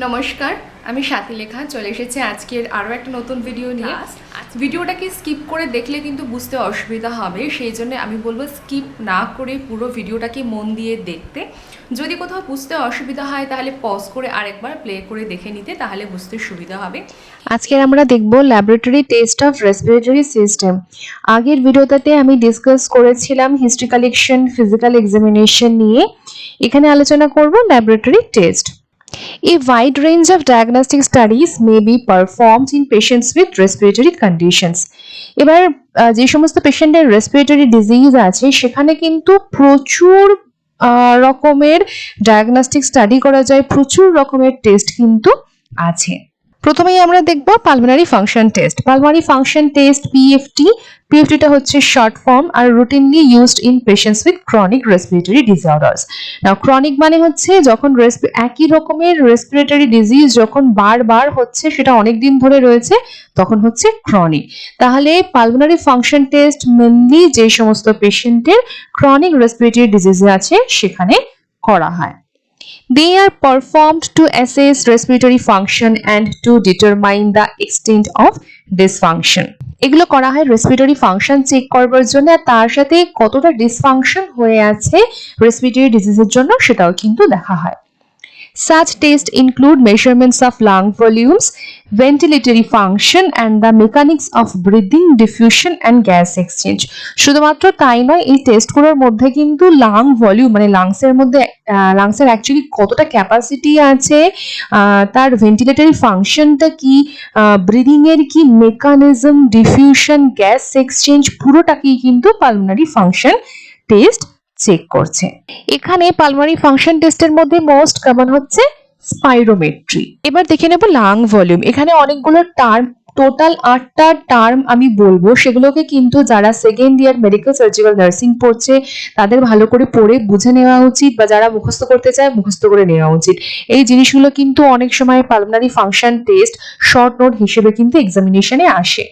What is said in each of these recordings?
নমস্কার, আমি স্বাতিলেখা চলে এসেছি আজকের আরও একটা নতুন ভিডিও নিয়ে। ভিডিওটাকে স্কিপ করে দেখলে কিন্তু বুঝতে অসুবিধা হবে, সেই জন্য আমি বলবো স্কিপ না করে পুরো ভিডিওটাকে মন দিয়ে দেখতে। যদি কোথাও বুঝতে অসুবিধা হয় তাহলে পজ করে আরেকবার প্লে করে দেখে নিতে, তাহলে বুঝতে সুবিধা হবে। আজকে আমরা দেখব laboratory test of respiratory system. আগের ভিডিওটাতে আমি ডিসকাস করেছিলাম হিস্ট্রি কালেকশন, ফিজিক্যাল এক্সামিনেশন নিয়ে। এখানে আলোচনা করব laboratory test. A wide range of diagnostic studies may be performed in patients with respiratory conditions. এবার যে সমস্ত পেশেন্টের রেসপিরেটরি ডিজিজ আছে সেখানে কিন্তু প্রচুর রকমের ডায়াগনস্টিক স্টাডি করা যায়, প্রচুর রকমের টেস্ট কিন্তু আছে। প্রথমেই আমরা দেখব pulmonary function test. Pulmonary function test PFT, পিএফটিটা হচ্ছে শর্ট ফর্ম আর routinely used in patients with chronic respiratory disorders. Now chronic মানে হচ্ছে যখন একই রকমের রেসপিরেটরি ডিজিজ যখন বারবার হচ্ছে, সেটা অনেক দিন ধরে রয়েছে, তখন হচ্ছে ক্রনিক। তাহলে পালমোনারি ফাংশন টেস্ট মেনলি যে সমস্ত পেশেন্টের ক্রনিক রেসপিরেটরি ডিজিজ আছে সেখানে করা হয়। They are performed to assess respiratory function and to determine the extent of dysfunction. এগুলো করা হয় রেসপিরেটরি ফাংশন চেক করবার জন্য, আর তার সাথে কতটা ডিসফাংশন হয়ে আছে রেসপিরেটরি ডিজিজের জন্য সেটাও কিন্তু দেখা হয়। Such tests include measurements of lung volumes, ventilatory function and the mechanics of breathing, diffusion and gas exchange. শুধুমাত্র তাই নয়, এই টেস্টগুলোর মধ্যে কিন্তু লাং ভলিউম মানে লাংসের মধ্যে লাংসের অ্যাকচুয়ালি কতটা ক্যাপাসিটি আছে, তার ভেন্টিলেটরি ফাংশনটা কি, ব্রিদিং এর কি মেকানিজম, ডিফিউশন, গ্যাস এক্সচেঞ্জ, পুরোটাকেই কিন্তু পালমোনারি ফাংশন টেস্ট চেক করছে। এখানে পালমোনারি ফাংশন টেস্টের মধ্যে মোস্ট কমন হচ্ছে স্পাইরোমেট্রি। এবার দেখে নেব লাং ভলিউম। এখানে অনেকগুলো টার্ম, টোটাল 8টা টার্ম আমি বলবো, সেগুলোকে কিন্তু যারা second year medical surgical nursing পড়ছে তাদের ভালো করে পড়ে বুঝে নেওয়া উচিত, বা যারা মুখস্থ করতে চায় মুখস্থ করে নেওয়া উচিত। এই জিনিসগুলো কিন্তু অনেক সময় pulmonary function test short note হিসেবে কিন্তু এক্সামিনেশনে আসে।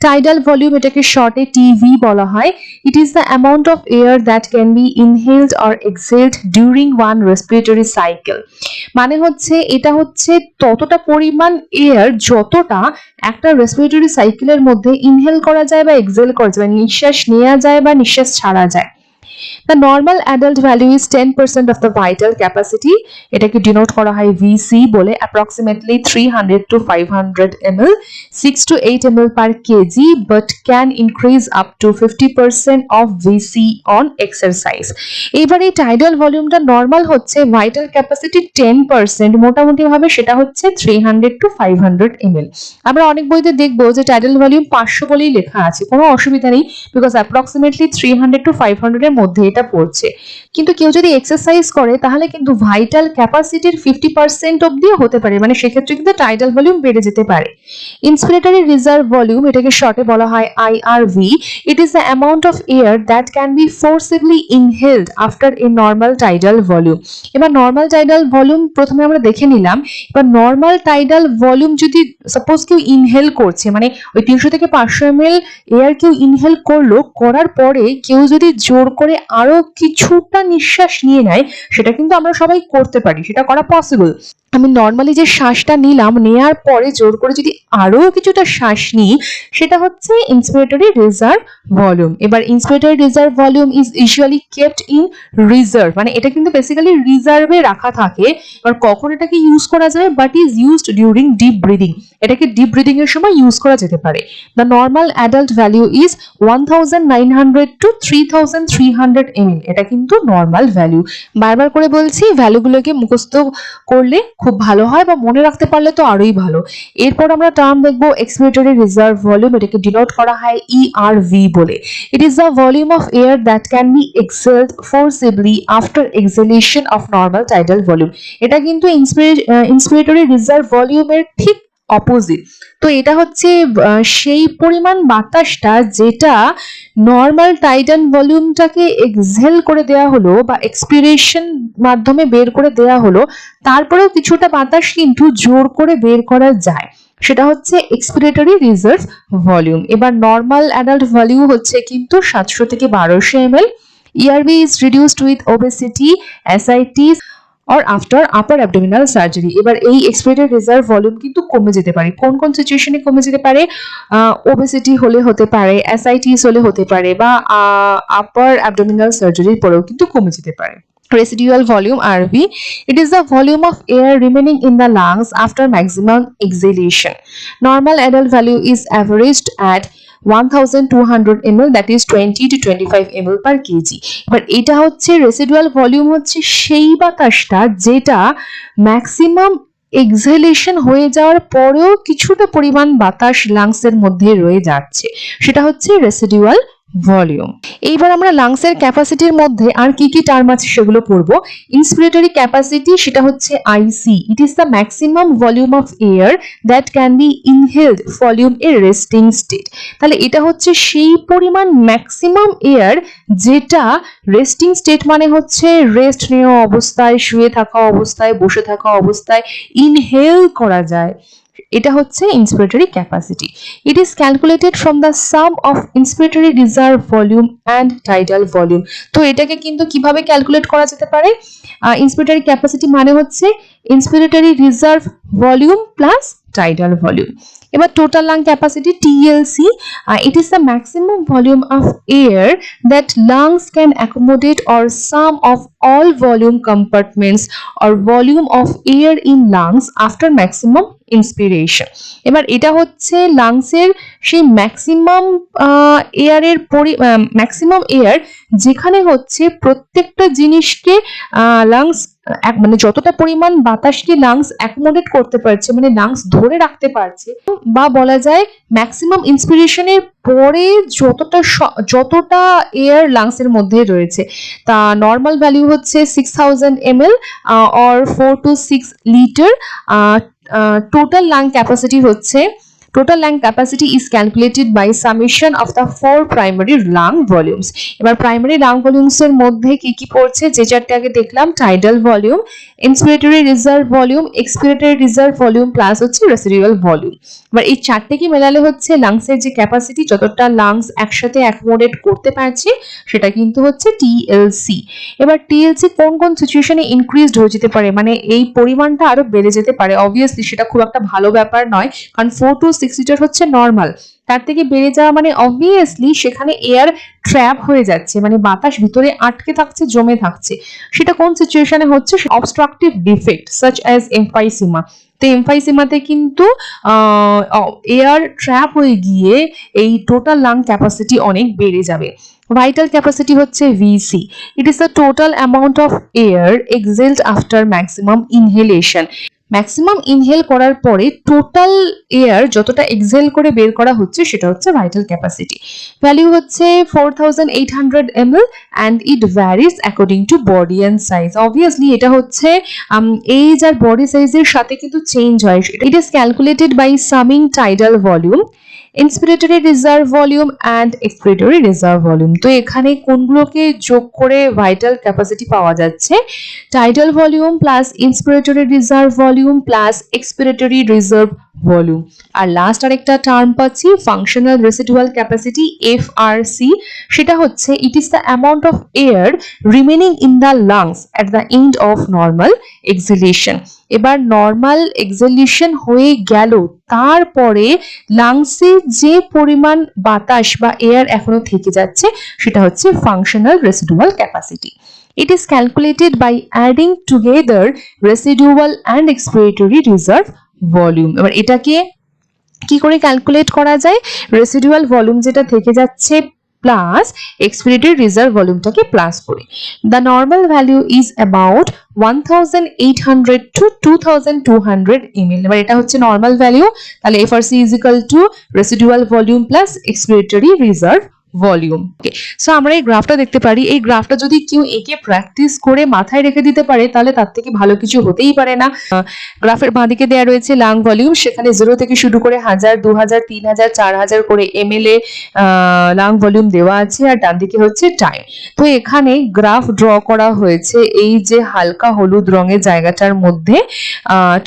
টাইডাল ভলিউম, এটাকে শর্টে টিভি বলা হয়। It is the amount of air that can be inhaled or exhaled during one respiratory cycle. মানে হচ্ছে এটা হচ্ছে ততটা পরিমাণ এয়ার যতটা একটা রেসপিরেটরি সাইকেলের মধ্যে ইনহেল করা যায় বা এক্সহেল করা যায়, নিঃশ্বাস নেওয়া যায় বা নিঃশ্বাস ছাড়া যায়। The normal adult value is 10% of the vital capacity. এটাকে ডিনোট করা হয় VC বলে, approximately 300 to 500 ml, 6 to 8 ml per kg, but can increase up to 50% of VC on exercise. এবারে টাইডাল ভলিউমটা নর্মাল হচ্ছে, ভাইটাল ক্যাপাসিটি 10%, মোটামুটি ভাবে সেটা হচ্ছে 300 to 500 ml। আমরা অনেক বইতে দেখবো যে টাইডাল ভলিউম 500 বলেই লেখা আছে, কোনো অসুবিধা নেই, বিকজ অ্যাপ্রক্সিমেটলি 300 to 500 এর মধ্যে এটা পড়ছে। কিন্তু কেউ যদি এক্সারসাইজ করে তাহলে কিন্তু ভাইটাল ক্যাপাসিটির 50% অবধিও হতে পারে, মানে সেক্ষেত্রে কিন্তু টাইডাল ভলিউম বেড়ে যেতে পারে। ইন্সপিরেটরি রিজার্ভ ভলিউম, এটাকে শর্টে বলা হয় IRV। It is the amount of air that can B ফোর্সিবলি inhaled after a normal tidal volume. এবার নর্মাল টাইডাল ভলিউম প্রথমে আমরা দেখে নিলাম। এবার নর্মাল টাইডাল ভলিউম যদি সাপোজ কেউ ইনহেল করছে, মানে ওই 300 থেকে 500 ml এয়ার কেউ ইনহেল করলো, করার পরে কেউ যদি জোর করে আরো কিছুটা নিঃশ্বাস নিয়ে নেয়, সেটা কিন্তু আমরা সবাই করতে পারি, সেটা করা পসিবল। আমি নর্মালি যে শ্বাসটা নিলাম, নেয়ার পরে জোর করে যদি আরো কিছুটা শ্বাস নিই, সেটা হচ্ছে ইন্সপিরেটরি রিজার্ভ ভলিউম। এবার inspiratory reserve volume is usually kept in reserve, মানে এটা কিন্তু বেসিক্যালি রিজার্ভে রাখা থাকে। এবার কখন এটাকে ইউজ করা যায়, but is used during deep breathing, এটাকে ডিপ ব্রিদিং এর সময় ইউজ করা যেতে পারে। The normal adult value is 1900 to 3300 ml, এটা কিন্তু নর্মাল ভ্যালু। বারবার করে বলছি, ভ্যালুগুলোকে মুখস্থ করলে খুব ভালো হয়, বা মনে রাখতে পারলে তো আরোই ভালো। এরপর আমরা টার্ম দেখবো এক্সপিরেটরি রিজার্ভ ভলিউম, এটাকে ডিনোট করা হয় ERV বলে। It is the volume of air that can be exhaled forcibly after exhalation of normal tidal volume. এটা কিন্তু ইন্সপিরেটরি রিজার্ভ ভলিউমের ঠিক অপোজিট। তো এটা হচ্ছে সেই পরিমাণ বাতাসটা যেটা নর্মাল টাইডাল ভলিউমটাকে এক্সহেল করে দেওয়া হলো বা এক্সপিরেশন মাধ্যমে বের করে দেওয়া হলো, তারপরেও কিছুটা বাতাস কিন্তু জোর করে বের করা যায়, সেটা হচ্ছে এক্সপিরেটরি রিজার্ভ ভলিউম। এবার নর্মাল অ্যাডাল্ট ভলিউম হচ্ছে কিন্তু 700 থেকে 1200 ml। ERV is reduced with obesity, ascites, or after upper abdominal surgery। এবার এই এক্সপিরেটরি রিজার্ভ ভলিউম কিন্তু কমে যেতে পারে। কোন কোন সিচুয়েশনে কমে যেতে পারে? ওবেসিটি হলে হতে পারে, অ্যাসাইটিস হলে হতে পারে, বা আপার অ্যাবডোমিনাল সার্জারির পরেও কিন্তু কমে যেতে পারে। Residual volume RV, it is the volume of air remaining in the lungs after maximum exhalation. Normal adult value is averaged at 1200 ml, that is 20 to 25 ml per kg। এবার এটা হচ্ছে residual volume, হচ্ছে সেই বাতাসটা যেটা maximum এক্সহেলেশন হয়ে যাওয়ার পরেও কিছুটা পরিমাণ বাতাস লাংসের মধ্যে রয়ে যাচ্ছে, সেটা হচ্ছে রেসিডুয়াল ভলিউম। এইবার আমরা লাংসের ক্যাপাসিটির মধ্যে আর কি কি টার্ম আছে সেগুলো পড়বো। ইন্সপিরেটরি ক্যাপাসিটি, সেটা হচ্ছে IC, it is the maximum volume of air that can be inhaled volume এ রেস্টিং স্টেট। তাহলে এটা হচ্ছে সেই পরিমাণ ম্যাক্সিমাম এয়ার যেটা রেস্টিং স্টেট মানে হচ্ছে রেস্ট নেওয়া অবস্থায়, শুয়ে থাকা অবস্থায়, বসে থাকা অবস্থায় ইনহেল করা যায়, এটা হচ্ছে inspiratory capacity. It is calculated from the sum of inspiratory reserve volume and tidal volume. তো এটাকে কিন্তু কিভাবে ক্যালকুলেট করা যেতে পারে? ইন্সপিরেটরি ক্যাপাসিটি মানে হচ্ছে inspiratory reserve volume plus tidal volume. এবার total lung capacity TLC, it is the maximum volume of air that lungs can accommodate or sum of all volume compartments or volume of air in lungs after maximum inspiration। এবার এটা হচ্ছে লাংসের সেই maximum এয়ারের maximum air যেখানে হচ্ছে প্রত্যেকটা জিনিসকে lungs মানে যতটা পরিমাণ বাতাসকে লাংস অ্যাকোমোডেট করতে পারছে, মানে লাংস ধরে রাখতে পারছে, বা বলা যায় ম্যাক্সিমাম ইন্সপিরেশনের পরে যতটা এয়ার লাংসের মধ্যে রয়েছে। তা নর্মাল ভ্যালু হচ্ছে 6000 ml or 4 to 6 litre. Total lung capacity হচ্ছে total lung capacity is calculated by summation of the four primary lung volumes। এবার প্রাইমারি লাং ভলিউমস এর মধ্যে কি কি পড়ছে, যে চারটে আগে দেখলাম, tidal volume, inspiratory reserve volume, expiratory reserve volume plus হচ্ছে রেসিডুয়াল ভলিউম। এবার এই চারটে কি মেলালে হচ্ছে লাংসের যে ক্যাপাসিটি, যতটা লাংস একসাথে অ্যাকোমোডেট করতে পারছে, সেটা কিন্তু হচ্ছে টিএলসি। এবার টিএলসি কোন কোন সিচুয়েশনে ইনক্রিজড হয়ে যেতে পারে, মানে এই পরিমাণটা আরো বেড়ে যেতে পারে। অবভিয়াসলি সেটা খুব একটা ভালো ব্যাপার নয়, কারণ 4 to 6 লিটার হচ্ছে নর্মাল, তার থেকে বেড়ে যাওয়া মানে অবভিয়াসলি সেখানে এয়ার ট্র্যাপ হয়ে যাচ্ছে, মানে বাতাস ভিতরে আটকে থাকছে, জমে থাকছে। সেটা কোন সিচুয়েশনে হচ্ছে? Obstructive defect such as emphysema. তো এমফাইসিমাতে কিন্তু এয়ার ট্র্যাপ হয়ে গিয়ে এই টোটাল লাং ক্যাপাসিটি অনেক বেড়ে যাবে। ভাইটাল ক্যাপাসিটি হচ্ছে VC, it is the total amount of air exhaled after maximum inhalation. Maximum inhale করার পরে টোটাল এয়ার যতটা এক্সহেল করে বের করা হচ্ছে সেটা হচ্ছে ভাইটাল ক্যাপাসিটি। ভ্যালু হচ্ছে 4800 ml and it varies according to body and size। Obviously এটা হচ্ছে এজ আর বডি সাইজের সাথে কিন্তু চেঞ্জ হয়। It is calculated by summing tidal volume, inspiratory reserve volume and expiratory reserve volume. তো এখানে কোনগুলোকে যোগ করে ভাইটাল ক্যাপাসিটি পাওয়া যাচ্ছে? Tidal volume plus inspiratory reserve volume plus expiratory reserve volume. আর লাস্ট আরেকটা টার্ম পাচ্ছি ফাংশনাল রেসিডুয়াল ক্যাপাসিটি, এফআরসি। সেটা হচ্ছে it is the amount of air remaining in the lungs at the end of normal exhalation. এবার normal এক্সহেলেশন হয়ে গেল, তারপরে লাংসে যে পরিমাণ বাতাস বা এয়ার এখনো থেকে যাচ্ছে সেটা হচ্ছে functional residual capacity. It is calculated by adding together residual and expiratory reserve volume। এবার এটাকে কি করে ক্যালকুলেট করা যায়? রেসিডুয়াল ভলিউম যেটা থেকে যাচ্ছে প্লাস এক্সপিরেটরি রিজার্ভ ভলিউমটাকে প্লাস করে। The normal value is about 1800 to 2200 ml। এবার এটা হচ্ছে নর্মাল ভ্যালু, তাহলে FRC is equal to residual volume plus expiratory reserve volume. Okay, so আমরা এই গ্রাফটা দেখতে পারি। এই গ্রাফটা যদি কেউ এঁকে প্র্যাকটিস করে মাথায় রেখে দিতে পারে তাহলে তার থেকে ভালো কিছু হতেই পারে না। গ্রাফের বাঁদিকে দেওয়া রয়েছে লাং ভলিউম, সেখানে 0 থেকে শুরু করে 1000, 2000, 3000, 4000 করে ml এ লাং ভলিউম দেওয়া আছে, আর ডান দিকে হচ্ছে টাইম। তো এখানে গ্রাফ ড্র করা হয়েছে, এই যে হালকা হলুদ রঙের জায়গাটার মধ্যে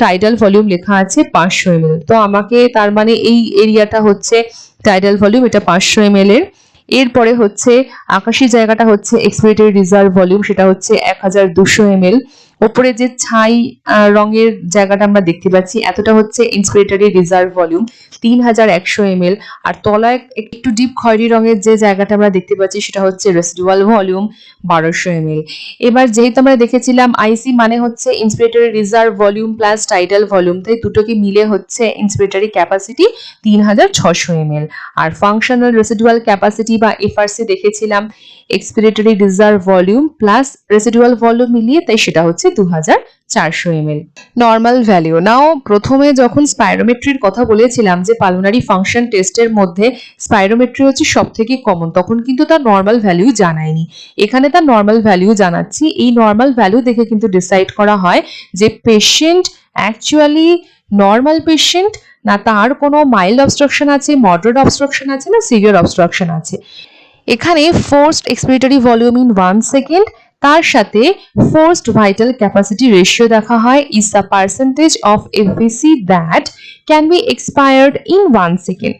টাইডাল ভলিউম লেখা আছে 500 ml। তো আমাকে তার মানে এই এরিয়াটা হচ্ছে টাইডাল ভলিউম, এটা 500 ml এর। এরপরে হচ্ছে আকাশি জায়গাটা হচ্ছে এক্সপিরেটরি রিজার্ভ ভলিউম, সেটা হচ্ছে 1200 ml। ওপরে যে ছাই রঙের জায়গাটা আমরা দেখতে পাচ্ছি এতটা হচ্ছে ইন্সপিরেটরি রিজার্ভ ভলিউম 3100 ml, আর তলায় একটু ডিপ খয়েরি রঙের যে জায়গাটা আমরা দেখতে পাচ্ছি সেটা হচ্ছে রেসিডুয়াল ভলিউম 1200 ml। এবার যেহেতু আমরা দেখেছিলাম আইসি মানে হচ্ছে inspiratory reserve volume plus tidal volume, তাই দুটোকে মিলে হচ্ছে ইন্সপিরেটরি ক্যাপাসিটি 3600 ml। আর ফাংশনাল রেসিডুয়াল ক্যাপাসিটি বা এফআরসি দেখেছিলাম expiratory reserve volume plus residual volume মিলিয়ে, তাই সেটা হচ্ছে 2400 ml। নর্মাল ভ্যালু নাও, প্রথমে যখন স্পাইরোমেট্রির কথা বলেছিলাম যে পালমোনারি ফাংশন টেস্টের মধ্যে স্পাইরোমেট্রি হচ্ছে সব থেকে কমন, তখন কিন্তু তার নর্মাল ভ্যালু জানায়নি। এখানে তার নর্মাল ভ্যালু জানাচ্ছি। এই নর্মাল ভ্যালু দেখে কিন্তু ডিসাইড করা হয় যে পেশেন্ট অ্যাকচুয়ালি নর্মাল পেশেন্ট না তার কোনো মাইল্ড অবস্ট্রাকশন আছে, মডারেট অবস্ট্রাকশন আছে না সিভিয়ার অবস্ট্রাকশন আছে। এখানে forced expiratory volume in 1 second তার সাথে ফোর্সড ভাইটাল ক্যাপাসিটি রেশিও দেখা হয় is the percentage of FVC that can be expired in 1 second.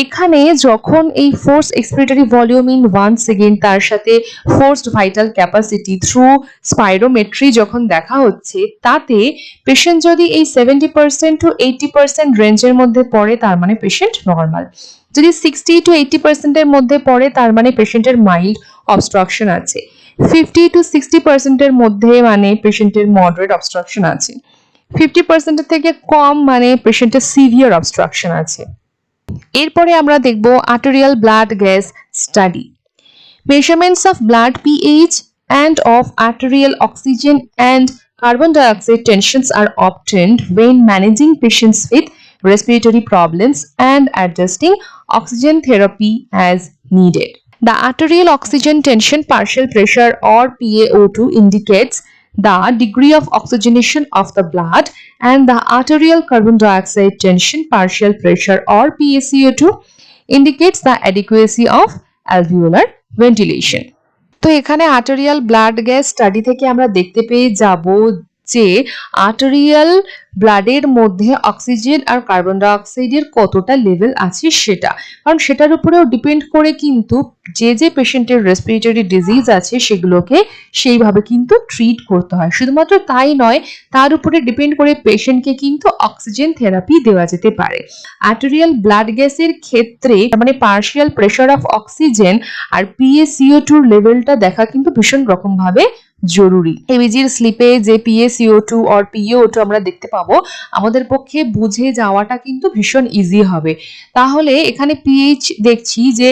এখানে যখন এই force expiratory volume in 1 second তার সাথে forced vital capacity through spirometry যখন দেখা হচ্ছে, তাতে পেশেন্ট যদি এই 70% to 80% রেঞ্জের মধ্যে পড়ে তার মানে পেশেন্ট নর্মাল, যদি 60 to 80% এর মধ্যে পড়ে তার মানে পেশেন্টের মাইল্ড অবস্ট্রাকশন আছে, 50 to 60% এর মধ্যে মানে পেশেন্টের মডারেট অবস্ট্রাকশন আছে, 50% এর থেকে কম মানে পেশেন্টের সিভিয়ার অবস্ট্রাকশন আছে। এরপরে আমরা দেখব arterial blood gas study. Measurements of blood pH and of arterial oxygen and carbon dioxide tensions are obtained when managing patients with respiratory problems and adjusting oxygen therapy as needed. The arterial oxygen tension partial pressure or PaO2 indicates the degree of oxygenation of the blood, and the arterial carbon dioxide tension partial pressure or PaCO2 indicates the adequacy of alveolar ventilation. তো এখানে arterial blood gas study থেকে আমরা দেখতে পেয়ে যাব যে arterial ব্লাডের মধ্যে অক্সিজেন আর কার্বন ডাইঅক্সাইডের কতটা লেভেল আছে সেটা, কারণ সেটার উপরেও ডিপেন্ড করে কিন্তু যে পেশেন্টের রেসপিরেটরি ডিজিজ আছে সেগুলোকে সেইভাবে কিন্তু ট্রিট করতে হয়। শুধুমাত্র তাই নয়, তার উপরে ডিপেন্ড করে পেশেন্টকে কিন্তু অক্সিজেন থেরাপি দেওয়া যেতে পারে। আর্টেরিয়াল ব্লাড গ্যাসের ক্ষেত্রে মানে পার্শিয়াল প্রেশার অফ অক্সিজেন আর PaCO2 লেভেলটা দেখা কিন্তু ভীষণ রকম ভাবে জরুরি। এবিজির স্লিপে যে PaCO2 আর PaO2 আমরা দেখতে পাবো, আমাদের পক্ষে বুঝে যাওয়াটা কিন্তু ভীষণ ইজি হবে। তাহলে এখানে পিএইচ দেখছি যে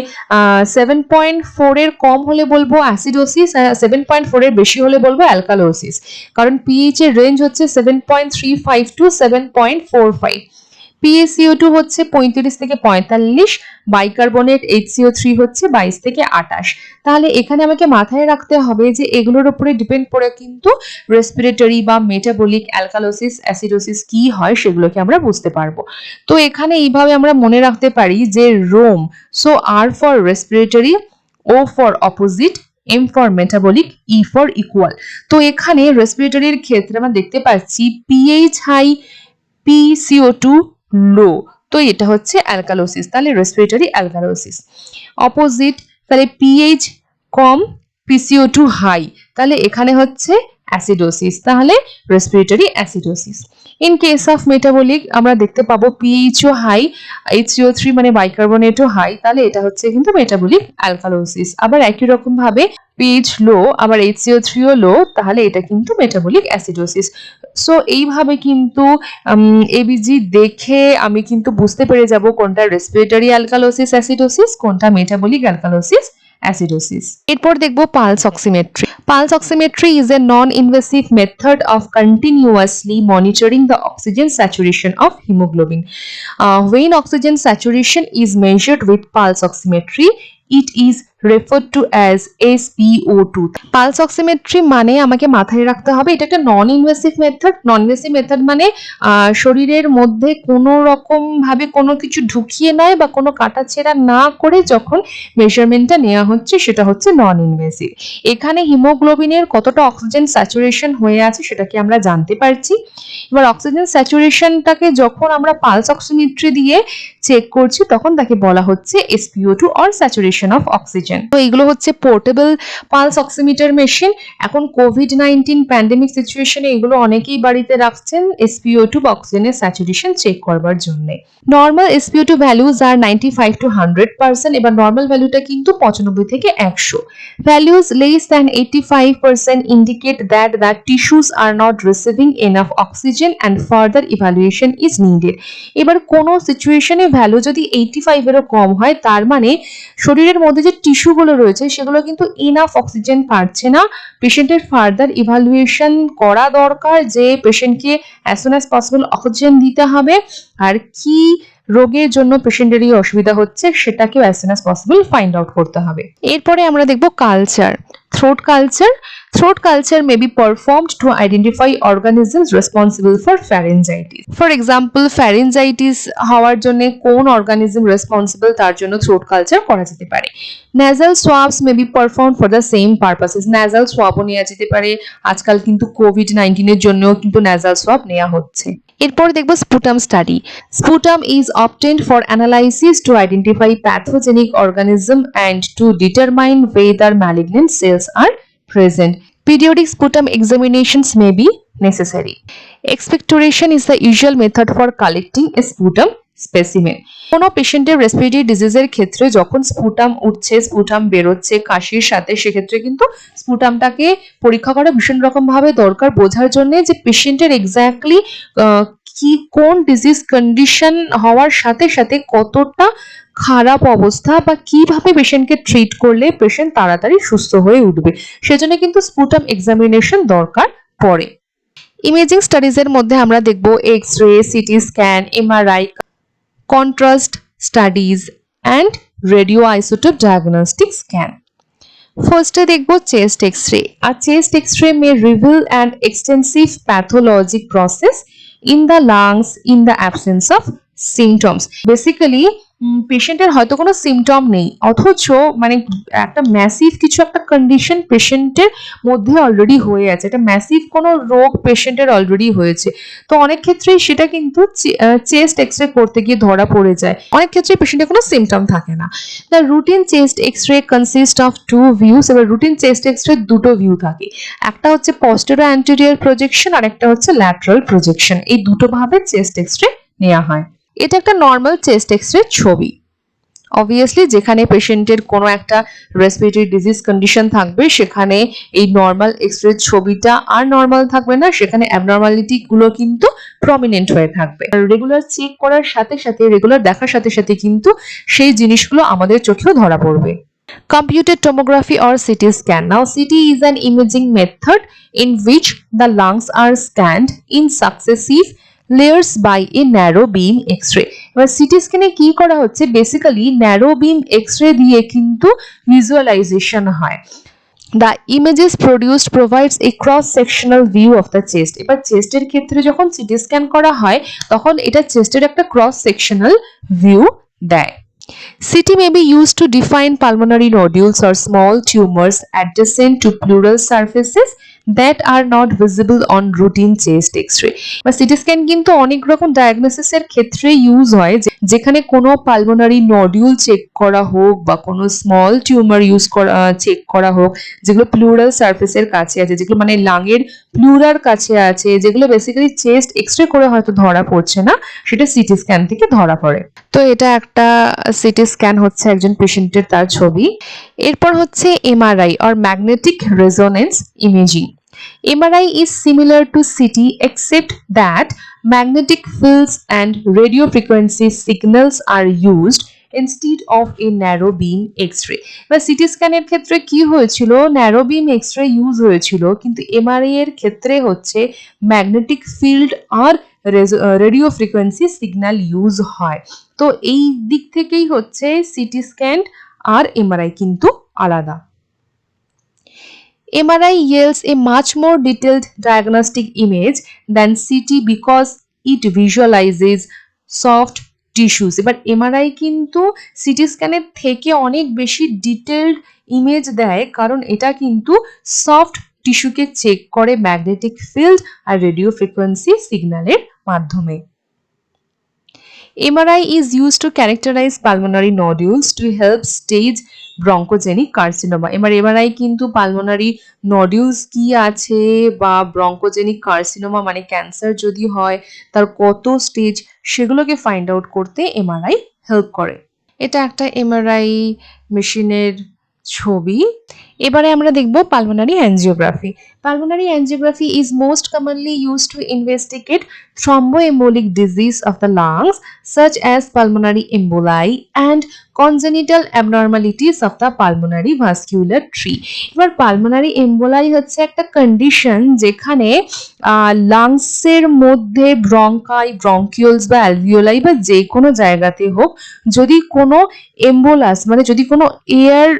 7.4 এর কম হলে বলবো অ্যাসিডোসিস, 7.4 এর বেশি হলে বলবো অ্যালকালোসিস, কারণ পিএইচ এর রেঞ্জ হচ্ছে 7.35 to 7.45। PaCO2 হচ্ছে 35 থেকে 45, বাইকার্বনেট HCO3 হচ্ছে 22 থেকে 28। তাহলে এখানে আমাকে মাথায় রাখতে হবে যে এগুলোর উপরে ডিপেন্ড করে কিন্তু রেসপিরেটরি বা মেটাবলিক অ্যালকালোসিস অ্যাসিডোসিস কি হয় সেগুলোকে আমরা বুঝতে পারবো। তো এখানে এইভাবে আমরা মনে রাখতে পারি যে Rome, so R for respiratory, O for opposite, M for metabolic, E for equal. তো এখানে রেসপিরেটরির ক্ষেত্রে আমরা দেখতে পাচ্ছি পিএইচ হাই, PaCO2 লো, তো এটা হচ্ছে অ্যালকালোসিস, তাহলে রেসপিরেটরি অ্যালকালোসিস। অপোজিট, তাহলে পিএইচ কম, PaCO2 হাই, তাহলে এখানে হচ্ছে অ্যাসিডোসিস, তাহলে respiratory acidosis. In case of metabolic আমরা দেখতে পাবো পিএইচও হাই, HCO3 মানে বাইকার্বনেটও হাই, তাহলে এটা হচ্ছে কিন্তু মেটাবলিক অ্যালকালোসিস। আবার একই রকম ভাবে পিএইচ লো আবার HCO3ও লো, তাহলে এটা কিন্তু মেটাবলিক অ্যাসিডোসিস। সো এইভাবে কিন্তু এবিজি দেখে আমি কিন্তু বুঝতে পেরে যাব কোনটা রেসপিরেটরি অ্যালকালোসিস অ্যাসিডোসিস, কোনটা মেটাবলিক অ্যালকালোসিস অ্যাসিডোসিস। এরপর দেখব pulse oximetry. Pulse oximetry is a non-invasive method of continuously monitoring the oxygen saturation of hemoglobin. When oxygen saturation is measured with pulse oximetry, it is referred to as SpO2. Pulse oximetry মানে আমাকে মাথায় রাখতে হবে এটা একটা non invasive method. Non invasive method মানে শরীরের মধ্যে কোনো রকম ভাবে কোনো কিছু ঢুকিয়ে নয় বা কোনো কাটাছেঁড়া না করে যখন মেজারমেন্টটা নেওয়া হচ্ছে সেটা হচ্ছে নন ইনভেসিভ। এখানে হিমোগ্লোবিনের কতটা অক্সিজেন স্যাচুরেশন হয়ে আছে সেটাকে আমরা জানতে পারছি। এবার অক্সিজেন স্যাচুরেশনটাকে যখন আমরা পালস অক্সিমেট্রি দিয়ে চেক করছি তখন তাকে বলা হচ্ছে SpO2 or saturation of oxygen. Oxygen. তো এগুলো হচ্ছে পোর্টেবল পালস অক্সিমিটার মেশিন। এখন কোভিড-19 প্যান্ডেমিক সিচুয়েশনে এগুলো অনেকেই বাড়িতে রাখছেন SpO2 বা অক্সিজেনের স্যাচুরেশন চেক করবার জন্য। Normal SpO2 values R 95 to 100%, এবার নর্মাল ভ্যালুটা কিন্তু 95 থেকে 100। Values less than 85% indicate that the tissues are not receiving enough oxygen and further evaluation is needed. এবার কোনো সিচুয়েশনে ভ্যালু যদি 85 এরও কম হয়, তার মানে শরীরের মধ্যে যে টিস্যুগুলো রয়েছে সেগুলো কিন্তু ইনাফ অক্সিজেন পাচ্ছে না। পেশেন্টের ফার্দার ইভালুয়েশন করা দরকার যে পেশেন্টকে as soon as possible oxygen দিতে হবে, আর কি রোগের জন্য পেশেন্টের এই অসুবিধা হচ্ছে সেটাকেও as soon as possible find out করতে হবে। এরপরে আমরা দেখব culture, throat culture. Throat culture may be performed to identify organisms responsible for pharyngitis. For example, pharyngitis হওয়ার জন্য কোন অর্গানিজম রেসপন্সিবল তার জন্য থ্রোট কালচার করা যেতে পারে। Nasal swabs may be performed for the same purposes. Nasal swabও নেওয়া যেতে পারে। আজকাল কিন্তু কোভিড-19 এর জন্যও কিন্তু nasal swab নেওয়া হচ্ছে। এরপর দেখব sputum study. Sputum is obtained for analysis to identify pathogenic organism and to determine whether malignant cells are present. Periodic sputum examinations may be necessary. Expectoration is the usual method for collecting a sputum specimen. কোনো পেশেন্টের respiratory ডিজিজের ক্ষেত্রে যখন sputum উঠছে, sputum বেরোচ্ছে কাশির সাথে, সেক্ষেত্রে কিন্তু স্পুটামটাকে পরীক্ষা করা ভীষণ রকম ভাবে দরকার, বোঝার জন্য যে পেশেন্টের এক্স্যাক্টলি কি কোন ডিজিজ কন্ডিশন হওয়ার সাথে সাথে কতটা খারাপ অবস্থা বা কিভাবে পেশেন্টকে ট্রিট করলে পেশেন্ট তাড়াতাড়ি সুস্থ হয়ে উঠবে, সেজন্য কিন্তু স্পুটাম এক্সামিনেশন দরকার পড়ে। ইমেজিং স্টাডিজের মধ্যে আমরা দেখব x-ray, CT scan, MRI, contrast studies and radio isotope diagnostic scan. ফার্স্টে দেখব চেস্ট এক্স-রে। আর chest x-ray may reveal an extensive pathologic process in the lungs in the absence of symptoms. Basically পেশেন্টের হয়তো কোনো symptom নেই, অথচ মানে একটা ম্যাসিভ কিছু একটা কন্ডিশন পেশেন্টের মধ্যে অলরেডি হয়ে আছে, একটা ম্যাসিভ কোনো রোগ পেশেন্টের অলরেডি হয়েছে। তো অনেক ক্ষেত্রেই সেটা কিন্তু চেস্ট এক্স-রে করতে গিয়ে ধরা পড়ে যায়, অনেক ক্ষেত্রে পেশেন্টের কোনো সিমটম থাকে না। The routine chest x-ray consist of 2 views. এবার রুটিন চেস্ট এক্স-রে দুটো ভিউ থাকে, একটা হচ্ছে পস্টেরিয়র অ্যান্টেরিয়র প্রজেকশন আর একটা হচ্ছে ল্যাটারাল প্রজেকশন। এই দুটো ভাবে চেস্ট এক্স-রে নেওয়া হয়। এটা একটা নর্মাল চেস্ট এক্স-রে ছবি। অবভিয়াসলি যেখানে পেশেন্টের কোনো একটা রেসপিরেটরি ডিজিজ কন্ডিশন থাকবে সেখানে এই নর্মাল এক্স-রে ছবিটা আর নর্মাল থাকবে না, সেখানে অ্যাবনর্মালিটি গুলো কিন্তু প্রমিনেন্ট হয়ে থাকবে। রেগুলার চেক করার সাথে সাথে, রেগুলার দেখার সাথে সাথে কিন্তু সেই জিনিসগুলো আমাদের চোখেও ধরা পড়বে। Computed tomography or CT scan. Now, CT is an imaging method in which the lungs are scanned in successive layers by a narrow beam X-ray. এবার সিটি স্ক্যানে কি করা হচ্ছে, বেসিক্যালি ন্যারো বিম এক্স-রে দিয়ে কিন্তু ভিজুয়ালাইজেশন হয়। The images produced provides a cross-sectional view of the chest. এবার চেস্টের ক্ষেত্রে যখন সিটি স্ক্যান করা হয় তখন এটা চেস্টের একটা cross-sectional view দেয়। CT may be used to define pulmonary nodules or small tumors adjacent to pleural surfaces that are not visible on routine chest X-ray. বা সিটি স্ক্যান কিন্তু অনেক রকম ডায়াগনোসিসের ক্ষেত্রে ইউজ হয়, যেখানে কোনো পালমোনারি নডিউল চেক করা হোক বা কোনো স্মল টিউমার চেক করা হোক, যেগুলো প্লুরাল সারফেসের কাছে আছে, যেগুলো মানে লাংয়ের প্লুরার কাছে আছে, যেগুলো বেসিক্যালি চেস্ট এক্স-রে করে হয়তো ধরা পড়ছে না, সেটা সিটি স্ক্যান থেকে ধরা পড়ে। তো এটা একটা সিটি স্ক্যান হচ্ছে একজন পেশেন্টের তার ছবি। এরপর হচ্ছে MRI or magnetic resonance imaging. MRI is similar to CT except that magnetic fields and radio frequency signals are used instead of a narrow beam X-ray. বা সিটি স্ক্যানের ক্ষেত্রে কি হয়েছিল, ন্যারো বিম এক্স-রে ইউজ হয়েছিল, কিন্তু এমআরআই এর ক্ষেত্রে হচ্ছে magnetic field আর radio frequency signal use হয়। তো এই দিক থেকেই হচ্ছে সিটি স্ক্যান আর এমআরআই কিন্তু আলাদা। MRI yields a much more detailed diagnostic image than CT because it visualizes soft tissues. এবার MRI কিন্তু সিটি স্ক্যানের থেকে অনেক বেশি ডিটেলড ইমেজ দেয়, কারণ এটা কিন্তু সফট টিস্যুকে চেক করে ম্যাগনেটিক ফিল্ড আর রেডিও ফ্রিকোয়েন্সি সিগন্যালের মাধ্যমে। MRI is used to characterize pulmonary nodules to help stage bronchogenic carcinoma. এবার MRI কিন্তু পালমোনারি নডিউলস কি আছে বা ব্রঙ্কোজেনিক কার্সিনোমা মানে ক্যান্সার যদি হয় তার কত স্টেজ সেগুলোকে ফাইন্ড আউট করতে MRI হেল্প করে। এটা একটা MRI মেশিনের ছবি। এবারে আমরা দেখব pulmonary angiography. Pulmonary angiography is most commonly used to investigate thromboembolic disease of the lungs such as pulmonary emboli and congenital abnormalities of the pulmonary vascular tree. এবার পালমোনারি এম্বোলাই হচ্ছে একটা কন্ডিশন যেখানে লাংসের মধ্যে ব্রঙ্কাই, ব্রঙ্কিওলস বা অ্যালভিওলাই বা যে কোনো জায়গাতে হোক যদি কোনো এম্বোলাস মানে যদি কোনো এয়ার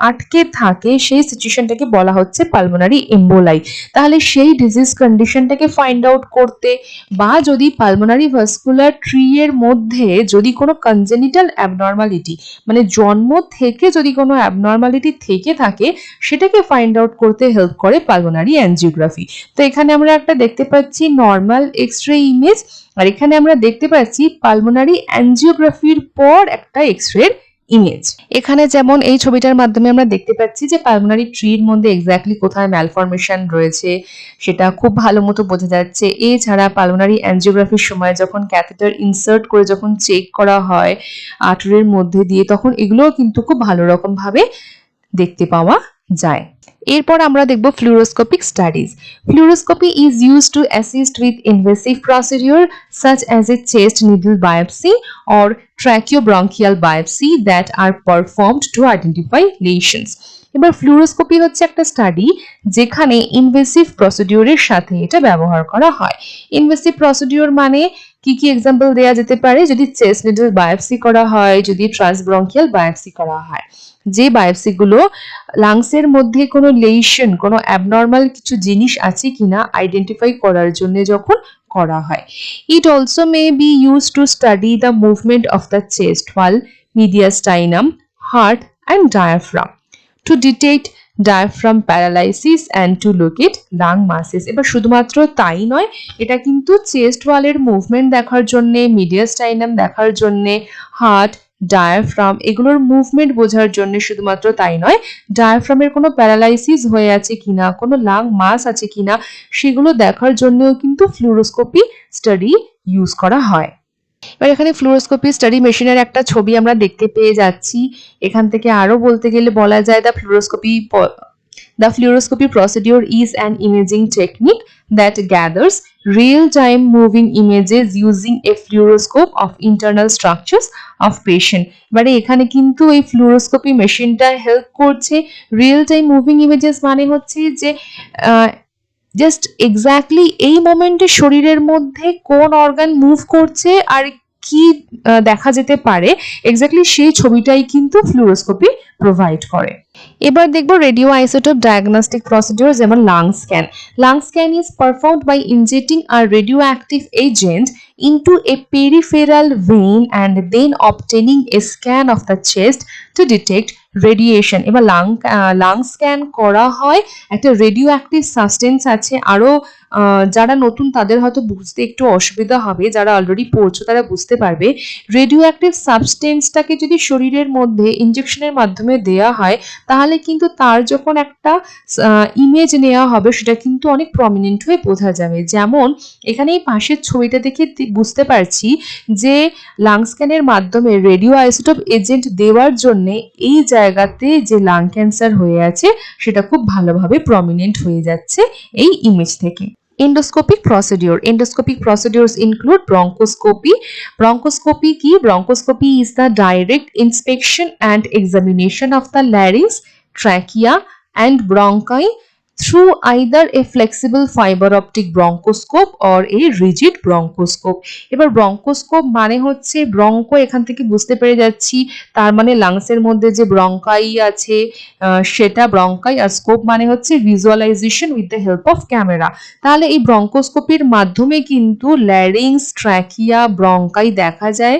আটকে থাকে সেই সিচুয়েশনটাকে বলা হচ্ছে পালমোনারি এম্বোলাই। তাহলে সেই ডিজিজ কন্ডিশনটাকে ফাইন্ড আউট করতে বা যদি পালমোনারি ভাস্কুলার ট্রি এর মধ্যে যদি কোনো কনজেনিটাল অ্যাবনর্মালিটি মানে জন্ম থেকে যদি কোনো অ্যাবনর্মালিটি থেকে থাকে সেটাকে ফাইন্ড আউট করতে হেল্প করে পালমোনারি অ্যাঞ্জিওগ্রাফি। তো এখানে আমরা একটা দেখতে পাচ্ছি নর্মাল এক্সরে ইমেজ আর এখানে আমরা দেখতে পাচ্ছি পালমোনারি অ্যাঞ্জিওগ্রাফির পর একটা এক্সরের ইমেজ। এখানে যেমন এই ছবিটার মাধ্যমে আমরা দেখতে পাচ্ছি যে পালমোনারি ট্রির মধ্যে এক্স্যাক্টলি কোথায় ম্যালফরমেশন রয়েছে সেটা খুব ভালো মতো বোঝা যাচ্ছে। এছাড়া পালমোনারি অ্যাঞ্জিওগ্রাফির সময় যখন ক্যাথেটার ইনসার্ট করে যখন চেক করা হয় আর্টারির মধ্যে দিয়ে তখন এগুলোও কিন্তু খুব ভালো রকম ভাবে দেখতে পাওয়া যায়। এরপর আমরা দেখব fluoroscopic studies. Fluoroscopy is used to assist with invasive procedure such as a chest needle biopsy or tracheobronchial biopsy that are performed to identify lesions. এবার ফ্লুরোস্কোপি হচ্ছে একটা স্টাডি যেখানে ইনভেসিভ প্রসিডিউরের সাথে এটা ব্যবহার করা হয়। ইনভেসিভ প্রসিডিউর মানে কি কি এক্সাম্পল দেওয়া যেতে পারে, যদি চেস্ট নিডল বায়োপসি করা হয়, যদি ট্রান্সব্রঙ্কিয়াল বায়োপসি করা হয়, যে বায়োপসিগুলো লাংসের মধ্যে কোনো লেশন কোনো অ্যাবনর্মাল কিছু জিনিস আছে কিনা আইডেন্টিফাই করার জন্য যখন করা হয়। It also may be use to study the movement of the chest wall, mediastinum, heart and diaphragm to detect diaphragm paralysis and to locate lung masses. এবার শুধুমাত্র তাই নয়, এটা কিন্তু চেস্ট ওয়ালের মুভমেন্ট দেখার জন্যে, মিডিয়াস্টাইনাম দেখার জন্যে, হার্ট, ডায়াফ্রাম এগুলোর মুভমেন্ট বোঝার জন্য, শুধুমাত্র তাই নয় ডায়াফ্রামের কোনো প্যারালাইসিস হয়ে আছে কিনা, কোনো লাং মাস আছে কিনা সেগুলো দেখার জন্যও কিন্তু ফ্লুরোস্কোপি স্টাডি ইউজ করা হয়। এবার এখানে ফ্লুরোস্কোপি স্টাডি মেশিনের একটা ছবি আমরা দেখতে পেয়ে যাচ্ছি। এখান থেকে আরো বলতে গেলে বলা যায় The fluoroscopy procedure is an imaging technique that gathers real-time moving images using a fluoroscope of internal structures of patient. এবারে এখানে কিন্তু এই ফ্লুরোস্কোপি মেশিনটা হেল্প করছে। রিয়েল টাইম মুভিং ইমেজেস মানে হচ্ছে যে জাস্ট এক্স্যাক্টলি এই মোমেন্টে শরীরের মধ্যে কোন অর্গান মুভ করছে আর কি দেখা যেতে পারে এক্স্যাক্টলি সেই ছবিটাই কিন্তু ফ্লুরোস্কোপি প্রোভাইড করে। এবার দেখব রেডিও আইসোটোপ ডায়াগনস্টিক প্রসিডিউর যেমন lung scan. Lung scan is performed by injecting a radioactive agent into a peripheral vein and then obtaining a scan of the chest to detect radiation. এবার lung scan করা হয়, একটা radio active substance আছে। আরো যারা নতুন তাদের হয়তো বুঝতে একটু অসুবিধা হবে, যারা অলরেডি পড়ছো তারা বুঝতে পারবে। রেডিও অ্যাক্টিভ সাবস্টেন্সটাকে যদি শরীরের মধ্যে ইনজেকশনের মাধ্যমে দেওয়া হয় তাহলে কিন্তু তার যখন একটা ইমেজ নেওয়া হবে সেটা কিন্তু অনেক প্রমিনেন্ট হয়ে বোঝা যাবে। যেমন এখানে এই পাশের ছবিটা দেখে বুঝতে পারছি যে লাং স্ক্যানের মাধ্যমে রেডিও আইসোটোপ এজেন্ট দেওয়ার জন্য এই জায়গাতে যে লাং ক্যান্সার হয়ে আছে সেটা খুব ভালোভাবে প্রমিনেন্ট হয়ে যাচ্ছে এই ইমেজ থেকে। Endoscopic procedure. Endoscopic procedures include bronchoscopy. Bronchoscopy ki? Bronchoscopy is the direct inspection and examination of the larynx, trachea and bronchi through either a flexible fiber optic bronchoscope or a rigid bronchoscope. এবার ব্রঙ্কোস্কোপ মানে হচ্ছে broncho, এখান থেকে বুঝতে পেরে যাচ্ছি তার মানে লাংসের মধ্যে যে ব্রঙ্কাই আছে সেটা ব্রঙ্কাই, আর স্কোপ মানে হচ্ছে visualization with the help of camera. তাহলে এই ব্রঙ্কোস্কোপির মাধ্যমে কিন্তু ল্যারিংস, ট্র্যাকিয়া, ব্রঙ্কাই দেখা যায়,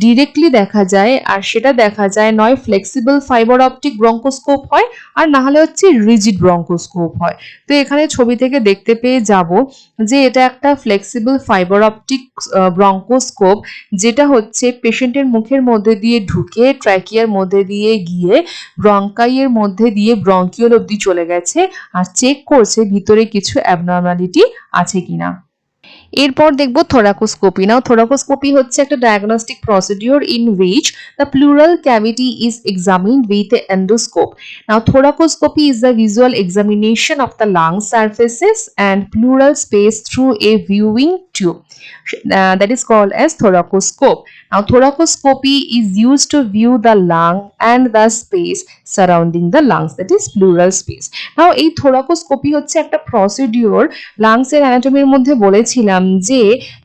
ডিরেক্টলি দেখা যায়। আর সেটা দেখা যায় নয় ফ্লেক্সিবল ফাইবার অপটিক ব্রঙ্কোস্কোপ হয় আর না হলে হচ্ছে রিজিড ব্রঙ্কোস্কোপ। স্কোপ হয়। তো এখানে ছবি থেকে দেখতে পেয়ে যাব যে এটা একটা ফ্লেক্সিবল ফাইবার অপটিক ব্রঙ্কোস্কোপ, যেটা হচ্ছে পেশেন্টের মুখের মধ্যে দিয়ে ঢুকে ট্র্যাকিয়ার মধ্যে দিয়ে গিয়ে ব্রঙ্কাইয়ের মধ্যে দিয়ে ব্রঙ্কিওল অবধি চলে গেছে আর চেক করছে ভিতরে কিছু অ্যাবনর্মালিটি আছে কিনা। এরপর দেখব থোরাকোস্কোপি। নাও থোরাকোস্কোপি হচ্ছে একটা diagnostic procedure in which the pleural cavity is examined with a endoscope. Now thoracoscopy is the visual examination of the lung surfaces and pleural space through a viewing tube. That is called as thoracoscope. Now thoracoscopy is used to view the lung and the space surrounding the lungs, that is pleural space. Now এই থোরাকোস্কোপি হচ্ছে একটা procedure. লাংসের অ্যানাটমির মধ্যে বলেছিলাম যে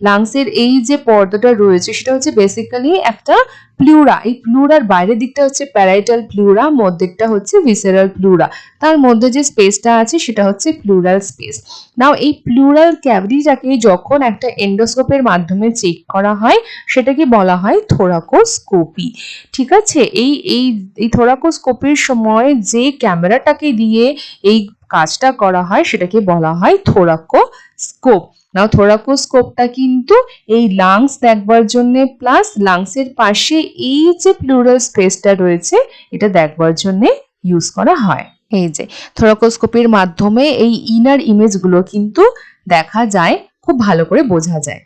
লাংসের এই যে পর্দাটা রয়েছে সেটা হচ্ছে বেসিক্যালি একটা প্লুরা। এই প্লুরার বাইরের দিকটা হচ্ছে প্যারাইটাল প্লুরা, মধ্যেরটা হচ্ছে ভিসেরাল প্লুরা, তার মধ্যে যে স্পেসটা আছে সেটা হচ্ছে প্লুরাল স্পেস। নাও এই প্লুরাল ক্যাভিটিটাকে যখন একটা এন্ডোস্কোপের মাধ্যমে চেক করা হয় সেটাকে বলা হয় থোরাকোস্কোপি। ঠিক আছে, এই এই এই থোরাকোস্কোপির সময় যে ক্যামেরাটাকে দিয়ে এই কাজটা করা হয় সেটাকে বলা হয় থোরাকোস্কোপ। নাও থোরাকোস্কোপটা কিন্তু এই লাংস দেখবার জন্য প্লাস লাংসের পাশে এই যে প্লুরাল স্পেসটা রয়েছে এটা দেখবার জন্য ইউজ করা হয়। এই যে থোরাকোস্কোপির মাধ্যমে এই ইনার ইমেজগুলো কিন্তু দেখা যায়, খুব ভালো করে বোঝা যায়।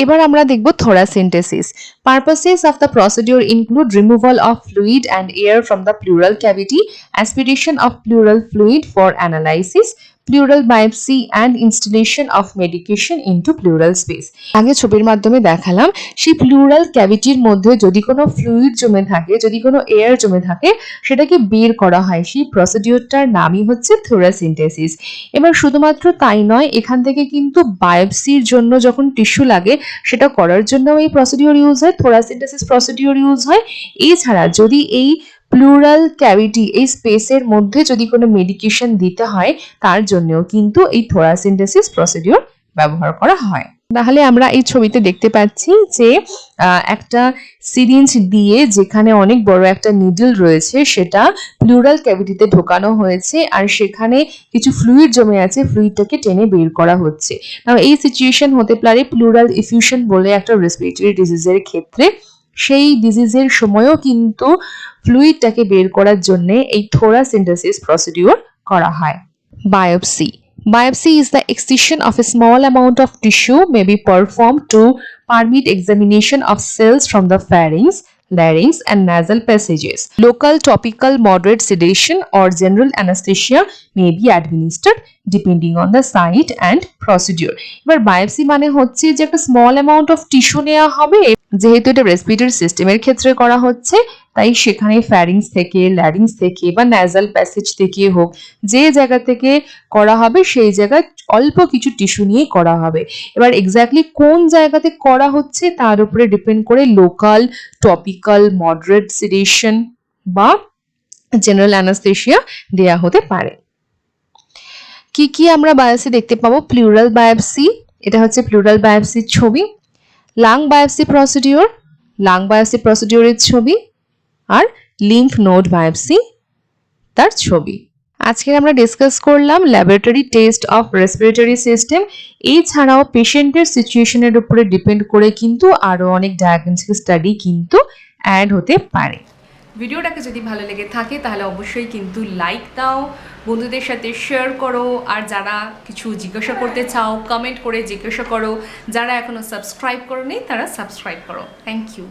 এবার আমরা দেখব থোরাসিন্থেসিস। Purposes of the procedure include removal of fluid and air from the pleural cavity, aspiration of pleural fluid for analysis, pleural biopsy and installation of medication into pleural space. আগে ছবির মাধ্যমে দেখালাম সেই প্লুরাল ক্যাভিটির মধ্যে যদি কোনো ফ্লুইড জমে থাকে, যদি কোনো এয়ার জমে থাকে সেটাকে বের করা হয়। সেই প্রসিডিওরটার নামই হচ্ছে থোরাসিন্থেসিস। এবার শুধুমাত্র তাই নয়, এখান থেকে কিন্তু বায়োপসির জন্য যখন টিস্যু লাগে সেটা করার জন্য এই প্রসিডিওর ইউজ হয়, থোরাসিন্থেসিস প্রসিডিওর ইউজ হয়। এছাড়া যদি এই প্লুরাল ক্যাভিটি এই স্পেসের মধ্যে যদি কোনো মেডিকেশন দিতে হয় তার জন্যও কিন্তু এই থোরাসিন্থেসিস প্রসিডিওর ব্যবহার করা হয়। তাহলে আমরা এই ছবিতে দেখতে পাচ্ছি যে একটা সিরিঞ্জ দিয়ে যেখানে অনেক বড় একটা নিডল রয়েছে সেটা প্লুরাল ক্যাভিটিতে ঢোকানো হয়েছে আর সেখানে কিছু ফ্লুইড জমে আছে, ফ্লুইডটাকে টেনে বের করা হচ্ছে। না এই সিচুয়েশন হতে পারে প্লুরাল ইফিউশন বলে একটা রেসপিরেটরি ডিজিজের ক্ষেত্রে। সেই ডিজিজের সময়ও কিন্তু ফ্লুইডটাকে বের করার জন্য এই থোরাসিন্থেসিস প্রসিডিওর করা হয়। Biopsy. Biopsy is the excision of a small amount of tissue may be performed to permit examination of cells from the pharynx, larynx and nasal passages. Local, topical, moderate sedation or general anesthesia may be administered depending on the site and procedure. এবার biopsy মানে হচ্ছে যে একটা small amount of tissue নেওয়া হবে, যেহেতু এটা respiratory সিস্টেমের ক্ষেত্রে করা হচ্ছে তাই সেখানে ফ্যারিংস থেকে, ল্যারিংস থেকে বা ন্যাজাল প্যাসেজ থেকে হোক, যে জায়গা থেকে করা হবে সেই জায়গায় অল্প কিছু টিস্যু নিয়ে করা হবে। এবার এক্স্যাক্টলি কোন জায়গাতে করা হচ্ছে তার উপরে ডিপেন্ড করে লোকাল, টপিক্যাল, মডারেট সেডেশন বা জেনারেল অ্যানাস্থেশিয়া দেয়া হতে পারে। কি কি আমরা বায়োপসি দেখতে পাবো? প্লুরাল বায়োপসি, এটা হচ্ছে প্লুরাল বায়োপসির ছবি। Lung biopsy procedure, lung biopsy প্রসিডিওরের ছবি। আর লিম্ফ নোড বায়োপসি, তার ছবি। আজকে আমরা ডিসকাস করলাম laboratory test of respiratory system. এছাড়াও পেশেন্টের সিচুয়েশনের উপরে ডিপেন্ড করে কিন্তু আরো অনেক ডায়াগনস্টিক স্টাডি কিন্তু অ্যাড হতে পারে। ভিডিওটাকে যদি ভালো লেগে থাকে তাহলে অবশ্যই কিন্তু লাইক দাও, বন্ধুদের সাথে শেয়ার করো, আর যারা কিছু জিজ্ঞাসা করতে চাও কমেন্ট করে জিজ্ঞাসা করো, যারা এখনো সাবস্ক্রাইব করোনি তারা সাবস্ক্রাইব করো। Thank you.